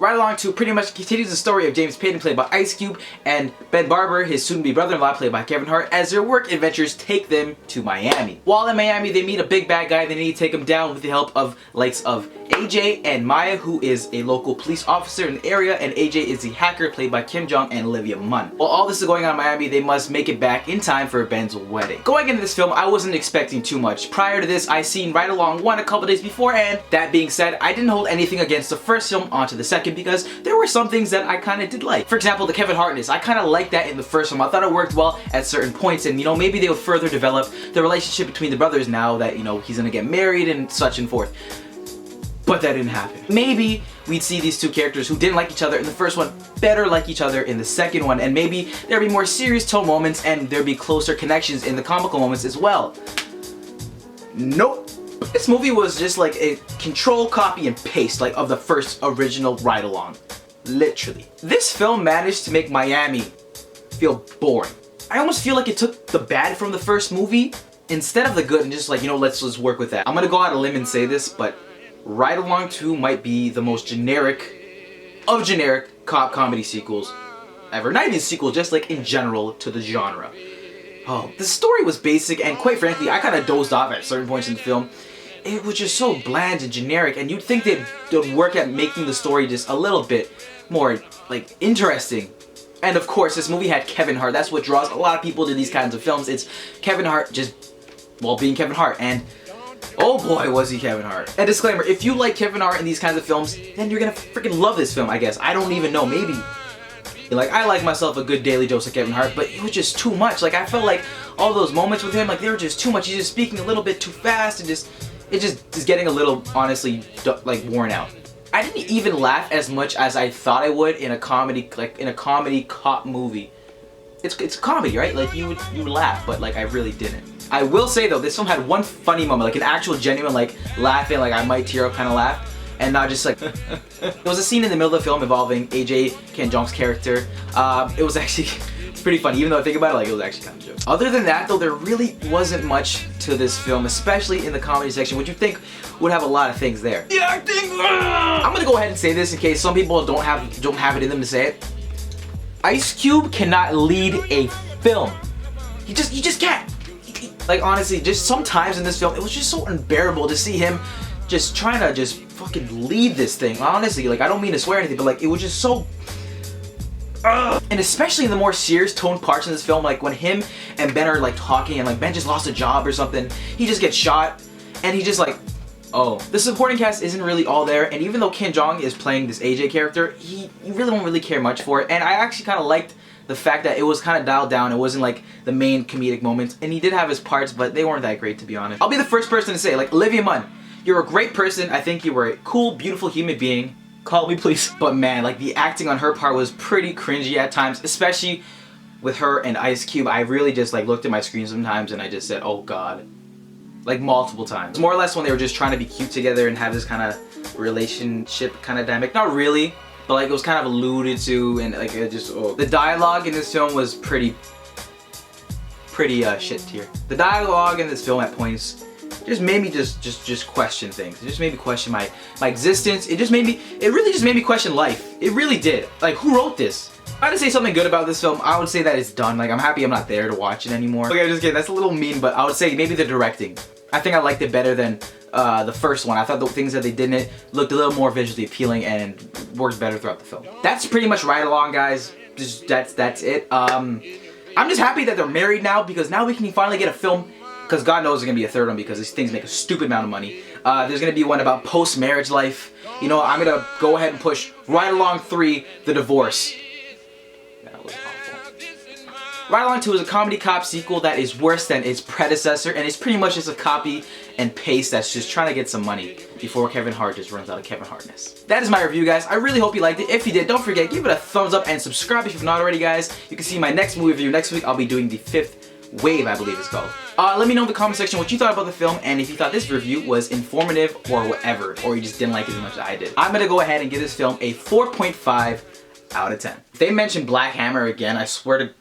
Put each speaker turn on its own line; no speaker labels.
Ride Along 2 pretty much continues the story of James Payton, played by Ice Cube, and Ben Barber, his soon-to-be brother-in-law, played by Kevin Hart, as their work adventures take them to Miami. While in Miami, they meet a big bad guy they need to take him down with the help of likes of AJ and Maya, who is a local police officer in the area, and AJ is the hacker, played by Kim Jong and Olivia Munn. While all this is going on in Miami, they must make it back in time for Ben's wedding. Going into this film, I wasn't expecting too much. Prior to this, I seen Ride Along 1 a couple days before, and that being said, I didn't hold anything against the first film onto the second because there were some things that I kind of did like. For example, the Kevin Hartness. I kind of liked that in the first film. I thought it worked well at certain points, and maybe they would further develop the relationship between the brothers now that he's gonna get married and such and forth. But that didn't happen. Maybe we'd see these two characters who didn't like each other in the first one better like each other in the second one, and maybe there'd be more serious tone moments and there'd be closer connections in the comical moments as well. Nope. This movie was just like a control, copy, and paste of the first original Ride Along. Literally. This film managed to make Miami feel boring. I almost feel like it took the bad from the first movie instead of the good and just let's just work with that. I'm gonna go out on a limb and say this, but Ride Along 2 might be the most generic of generic cop comedy sequels ever. Not even sequel, just in general to the genre. Oh, the story was basic, and quite frankly, I kind of dozed off at certain points in the film. It was just so bland and generic, and you'd think they'd work at making the story just a little bit more interesting. And of course, this movie had Kevin Hart. That's what draws a lot of people to these kinds of films. It's Kevin Hart just, being Kevin Hart. And oh boy, was he Kevin Hart. And disclaimer, if you like Kevin Hart in these kinds of films, then you're gonna freaking love this film, I guess. I don't even know, maybe. I like myself a good daily dose of Kevin Hart, but it was just too much. I felt like all those moments with him, they were just too much. He's just speaking a little bit too fast, and it just is getting a little, honestly, worn out. I didn't even laugh as much as I thought I would in a comedy, in a comedy cop movie. It's comedy, right? You would laugh, but I really didn't. I will say though, this film had one funny moment, an actual genuine laughing, I might tear up kind of laugh, and not just There was a scene in the middle of the film involving AJ Kim Jong's character. It was actually pretty funny, even though I think about it, it was actually kind of a joke. Other than that though, there really wasn't much to this film, especially in the comedy section, which you think would have a lot of things there. The acting! I'm gonna go ahead and say this in case some people don't have it in them to say it. Ice Cube cannot lead a film. You just can't. Honestly, just sometimes in this film, it was just so unbearable to see him just trying to just fucking lead this thing. Honestly, I don't mean to swear or anything, but it was just so... And especially in the more serious toned parts in this film, when him and Ben are talking and Ben just lost a job or something, he just gets shot, and he just oh. The supporting cast isn't really all there, and even though Kim Jong is playing this AJ character, you really don't really care much for it, and I actually kind of liked the fact that it was kind of dialed down. It wasn't the main comedic moments, and he did have his parts, but they weren't that great, to be honest. I'll be the first person to say, Olivia Munn, you're a great person. I think you were a cool, beautiful human being. Call me, please. But man, the acting on her part was pretty cringy at times, especially with her and Ice Cube. I really just looked at my screen sometimes and I just said, oh god. Multiple times. More or less when they were just trying to be cute together and have this kind of relationship kind of dynamic. Not really, but it was kind of alluded to, and it just, oh. The dialogue in this film was pretty shit tier. The dialogue in this film at points just made me just question things. It just made me question my existence. It really just made me question life. It really did. Who wrote this? If I had to say something good about this film, I would say that it's done. I'm happy I'm not there to watch it anymore. Okay, I'm just kidding. That's a little mean, but I would say maybe the directing. I think I liked it better than the first one. I thought the things that they did in it looked a little more visually appealing and worked better throughout the film. That's pretty much Ride Along, guys. That's it. I'm just happy that they're married now, because now we can finally get a film. Because God knows there's going to be a third one, because these things make a stupid amount of money. There's going to be one about post-marriage life. I'm going to go ahead and push Ride Along 3, The Divorce. That was awful. Ride Along 2 is a comedy cop sequel that is worse than its predecessor, and it's pretty much just a copy and paste that's just trying to get some money before Kevin Hart just runs out of Kevin Hartness. That is my review, guys. I really hope you liked it. If you did, don't forget, give it a thumbs up and subscribe if you've not already, guys. You can see my next movie review next week. I'll be doing the 5th Wave, I believe it's called. Let me know in the comment section what you thought about the film, and if you thought this review was informative or whatever, or you just didn't like it as much as I did. I'm gonna go ahead and give this film a 4.5 out of 10. If they mention Black Hammer again, I swear to